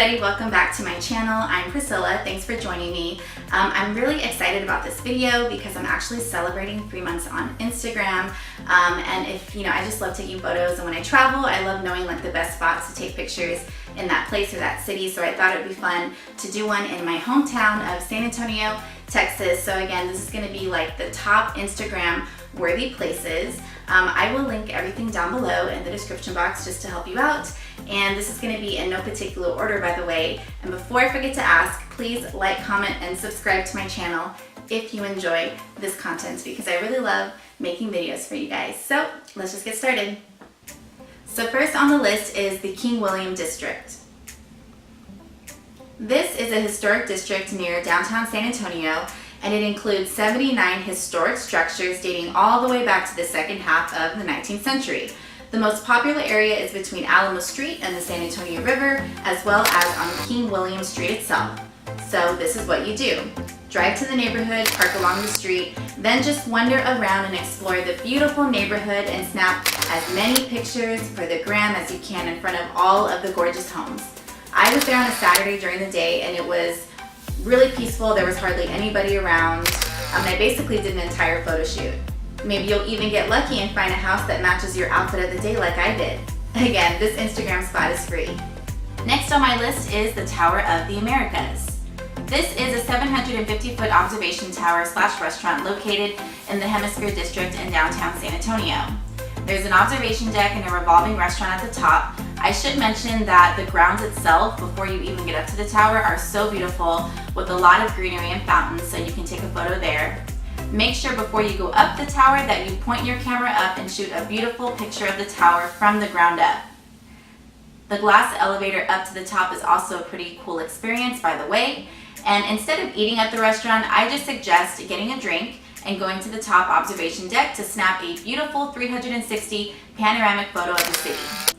everybody, welcome back to my channel. I'm Priscilla. Thanks for joining me. I'm really excited about this video because I'm actually celebrating 3 months on Instagram. And I just love taking photos, and when I travel, I love knowing like the best spots to take pictures in that place or that city. So I thought it would be fun to do one in my hometown of San Antonio, Texas. So again, this is going to be like the top Instagram worthy places. I will link everything down below in the description box just to help you out. And this is going to be in no particular order, by the way. And before I forget to ask, please like, comment, and subscribe to my channel if you enjoy this content, because I really love making videos for you guys. So let's just get started. So first on the list is the King William District. This is a historic district near downtown San Antonio, and it includes 79 historic structures dating all the way back to the second half of the 19th century. The most popular area is between Alamo Street and the San Antonio River, as well as on King William Street itself. So this is what you do. Drive to the neighborhood, park along the street, then just wander around and explore the beautiful neighborhood and snap as many pictures for the gram as you can in front of all of the gorgeous homes. I was there on a Saturday during the day, and it was really peaceful. There was hardly anybody around. I basically did an entire photo shoot. Maybe you'll even get lucky and find a house that matches your outfit of the day like I did. Again, this Instagram spot is free. Next on my list is the Tower of the Americas. This is a 750-foot observation tower / restaurant located in the Hemisphere District in downtown San Antonio. There's an observation deck and a revolving restaurant at the top. I should mention that the grounds itself, before you even get up to the tower, are so beautiful with a lot of greenery and fountains, so you can take a photo there. Make sure before you go up the tower that you point your camera up and shoot a beautiful picture of the tower from the ground up. The glass elevator up to the top is also a pretty cool experience, by the way. And instead of eating at the restaurant, I just suggest getting a drink and going to the top observation deck to snap a beautiful 360 panoramic photo of the city.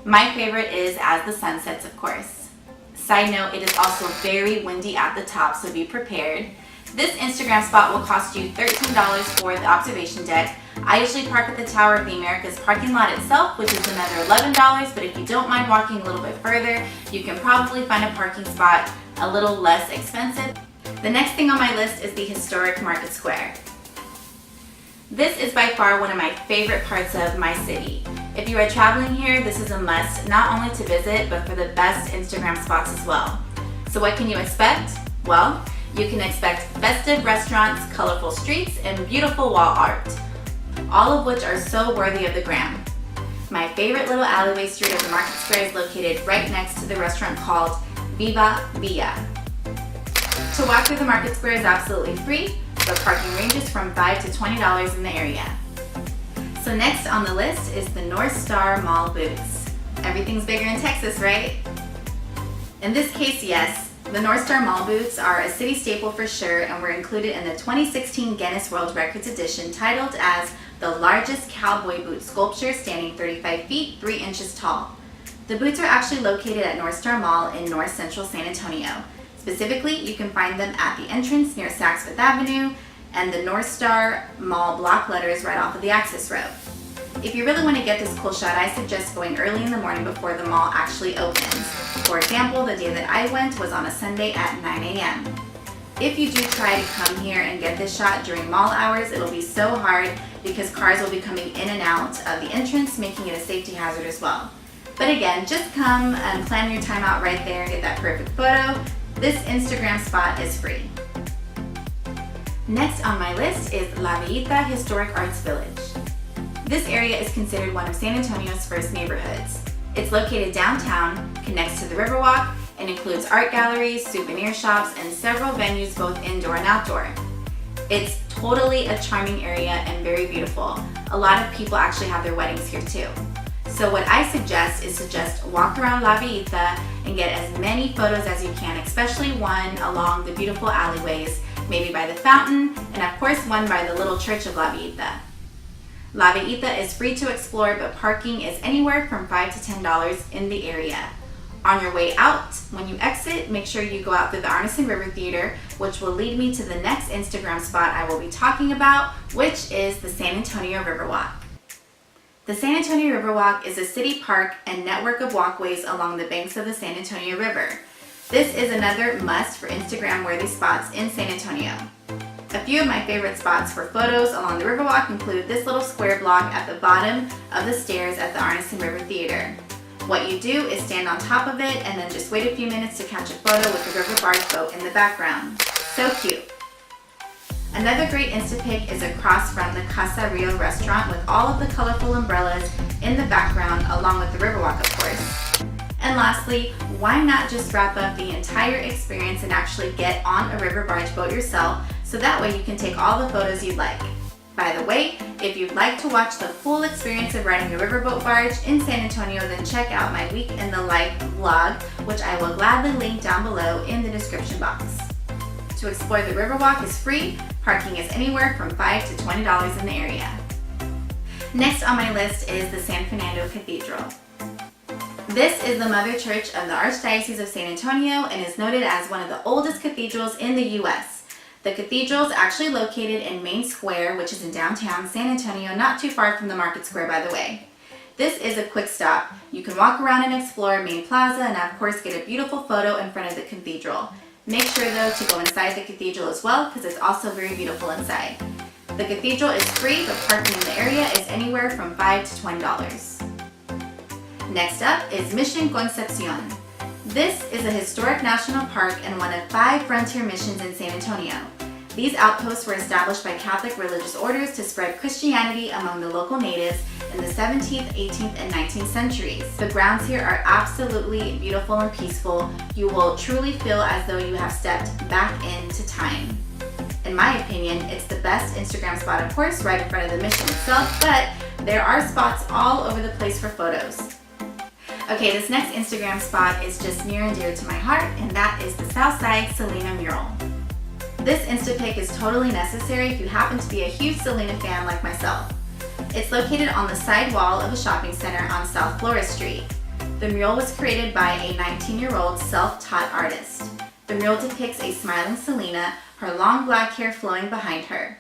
My favorite is as the sun sets, of course. Side note, it is also very windy at the top, so be prepared. This Instagram spot will cost you $13 for the observation deck. I usually park at the Tower of the Americas parking lot itself, which is another $11, but if you don't mind walking a little bit further, you can probably find a parking spot a little less expensive. The next thing on my list is the historic Market Square. This is by far one of my favorite parts of my city. If you are traveling here, this is a must, not only to visit, but for the best Instagram spots as well. So what can you expect? Well, you can expect festive restaurants, colorful streets, and beautiful wall art, all of which are so worthy of the gram. My favorite little alleyway street of the Market Square is located right next to the restaurant called VILLITA. To walk through the Market Square is absolutely free, but parking ranges from $5 to $20 in the area. So next on the list is the North Star Mall booths. Everything's bigger in Texas, right? In this case, yes. The North Star Mall booths are a city staple for sure, and were included in the 2016 Guinness World Records edition titled as the largest cowboy boot sculpture, standing 35 feet 3 inches tall. The boots are actually located at North Star Mall in north central San Antonio. Specifically, you can find them at the entrance near Saks Fifth Avenue and the North Star Mall block letters right off of the access road. If you really want to get this cool shot, I suggest going early in the morning before the mall actually opens. For example, the day that I went was on a Sunday at 9 a.m. If you do try to come here and get this shot during mall hours, it'll be so hard because cars will be coming in and out of the entrance, making it a safety hazard as well. But again, just come and plan your time out right there and get that perfect photo. This Instagram spot is free. Next on my list is La VILLITA Historic Arts Village. This area is considered one of San Antonio's first neighborhoods. It's located downtown, connects to the Riverwalk, and includes art galleries, souvenir shops, and several venues both indoor and outdoor. It's totally a charming area and very beautiful. A lot of people actually have their weddings here too. So what I suggest is to just walk around La VILLITA and get as many photos as you can, especially one along the beautiful alleyways, maybe by the fountain, and of course one by the little church of La VILLITA. La VILLITA is free to explore, but parking is anywhere from $5 to $10 in the area. On your way out, when you exit, make sure you go out through the Arneson River Theater, which will lead me to the next Instagram spot I will be talking about, which is the San Antonio Riverwalk. The San Antonio Riverwalk is a city park and network of walkways along the banks of the San Antonio River. This is another must for Instagram-worthy spots in San Antonio. A few of my favorite spots for photos along the Riverwalk include this little square block at the bottom of the stairs at the Arneson River Theater. What you do is stand on top of it and then just wait a few minutes to catch a photo with the river barge boat in the background. So cute. Another great Instapic is across from the Casa Rio restaurant with all of the colorful umbrellas in the background along with the Riverwalk, of course. And lastly, why not just wrap up the entire experience and actually get on a river barge boat yourself so that way you can take all the photos you'd like. By the way, if you'd like to watch the full experience of riding a riverboat barge in San Antonio, then check out my Week in the Life vlog, which I will gladly link down below in the description box. To explore the Riverwalk is free. Parking is anywhere from $5 to $20 in the area. Next on my list is the San Fernando Cathedral. This is the mother church of the Archdiocese of San Antonio and is noted as one of the oldest cathedrals in the U.S. The cathedral is actually located in Main Square, which is in downtown San Antonio, not too far from the Market Square, by the way. This is a quick stop. You can walk around and explore Main Plaza and of course get a beautiful photo in front of the cathedral. Make sure though to go inside the cathedral as well because it's also very beautiful inside. The cathedral is free, but parking in the area is anywhere from $5 to $20. Next up is Mission Concepcion. This is a historic national park and one of 5 frontier missions in San Antonio. These outposts were established by Catholic religious orders to spread Christianity among the local natives in the 17th, 18th, and 19th centuries. The grounds here are absolutely beautiful and peaceful. You will truly feel as though you have stepped back into time. In my opinion, it's the best Instagram spot, of course, right in front of the mission itself, but there are spots all over the place for photos. Okay, this next Instagram spot is just near and dear to my heart, and that is the Southside Selena mural. This Instapic is totally necessary if you happen to be a huge Selena fan like myself. It's located on the side wall of a shopping center on South Flores Street. The mural was created by a 19-year-old self-taught artist. The mural depicts a smiling Selena, her long black hair flowing behind her.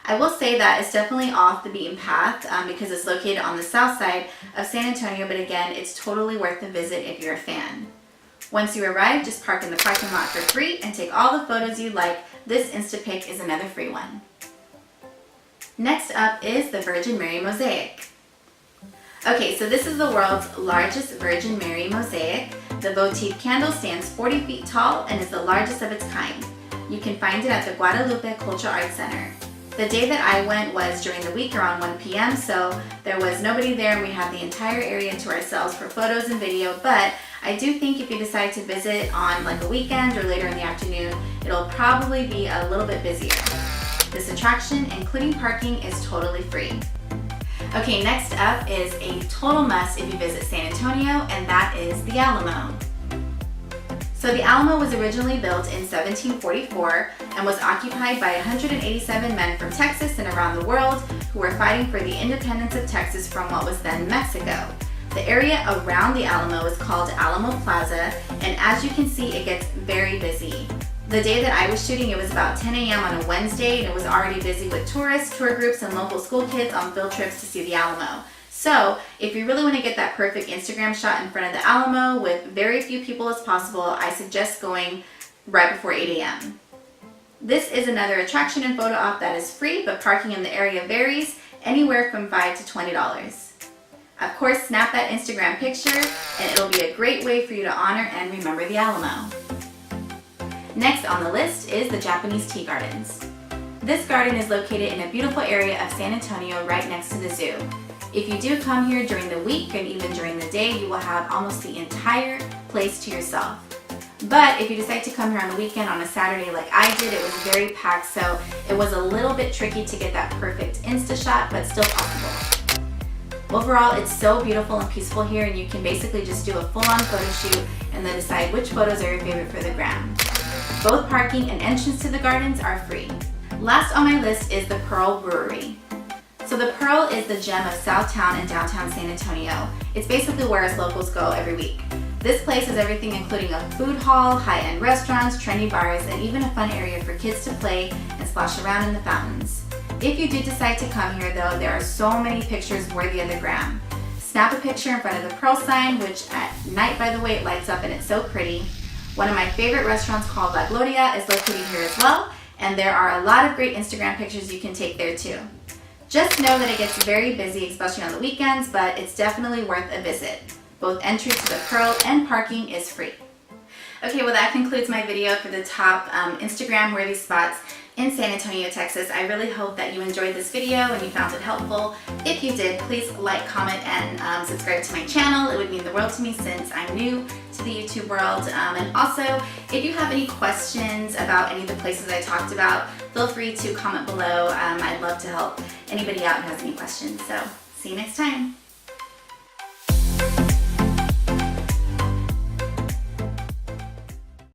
I will say that it's definitely off the beaten path because it's located on the south side of San Antonio, but again, it's totally worth the visit if you're a fan. Once you arrive, just park in the parking lot for free and take all the photos you like. This Instapic is another free one. Next up is the Virgin Mary Mosaic. Okay, so this is the world's largest Virgin Mary mosaic. The votive candle stands 40 feet tall and is the largest of its kind. You can find it at the Guadalupe Cultural Arts Center. The day that I went was during the week around 1 p.m. so there was nobody there and we had the entire area to ourselves for photos and video, but I do think if you decide to visit on like a weekend or later in the afternoon, it'll probably be a little bit busier. This attraction, including parking, is totally free. Okay, next up is a total must if you visit San Antonio, and that is the Alamo. So the Alamo was originally built in 1744 and was occupied by 187 men from Texas and around the world who were fighting for the independence of Texas from what was then Mexico. The area around the Alamo is called Alamo Plaza, and as you can see, it gets very busy. The day that I was shooting, it was about 10 a.m. on a Wednesday, and it was already busy with tourists, tour groups, and local school kids on field trips to see the Alamo. So, if you really want to get that perfect Instagram shot in front of the Alamo with very few people as possible, I suggest going right before 8 a.m. This is another attraction and photo op that is free, but parking in the area varies anywhere from $5 to $20. Of course, snap that Instagram picture, and it'll be a great way for you to honor and remember the Alamo. Next on the list is the Japanese Tea Gardens. This garden is located in a beautiful area of San Antonio right next to the zoo. If you do come here during the week and even during the day, you will have almost the entire place to yourself. But if you decide to come here on the weekend on a Saturday like I did, it was very packed, so it was a little bit tricky to get that perfect Insta shot, but still possible. Overall, it's so beautiful and peaceful here, and you can basically just do a full-on photo shoot and then decide which photos are your favorite for the gram. Both parking and entrance to the gardens are free. Last on my list is the Pearl Brewery. So the Pearl is the gem of Southtown and downtown San Antonio. It's basically where us locals go every week. This place has everything including a food hall, high-end restaurants, trendy bars, and even a fun area for kids to play and splash around in the fountains. If you do decide to come here though, there are so many pictures worthy of the gram. Snap a picture in front of the Pearl sign, which at night, by the way, it lights up and it's so pretty. One of my favorite restaurants called La Gloria is located here as well, and there are a lot of great Instagram pictures you can take there too. Just know that it gets very busy, especially on the weekends, but it's definitely worth a visit. Both entry to the Pearl and parking is free. Okay, well that concludes my video for the top Instagram worthy spots in San Antonio, Texas. I really hope that you enjoyed this video and you found it helpful. If you did, please like, comment, and subscribe to my channel. It would mean the world to me since I'm new to the YouTube world. And also, if you have any questions about any of the places I talked about, feel free to comment below. I'd love to help anybody out who has any questions. So, see you next time.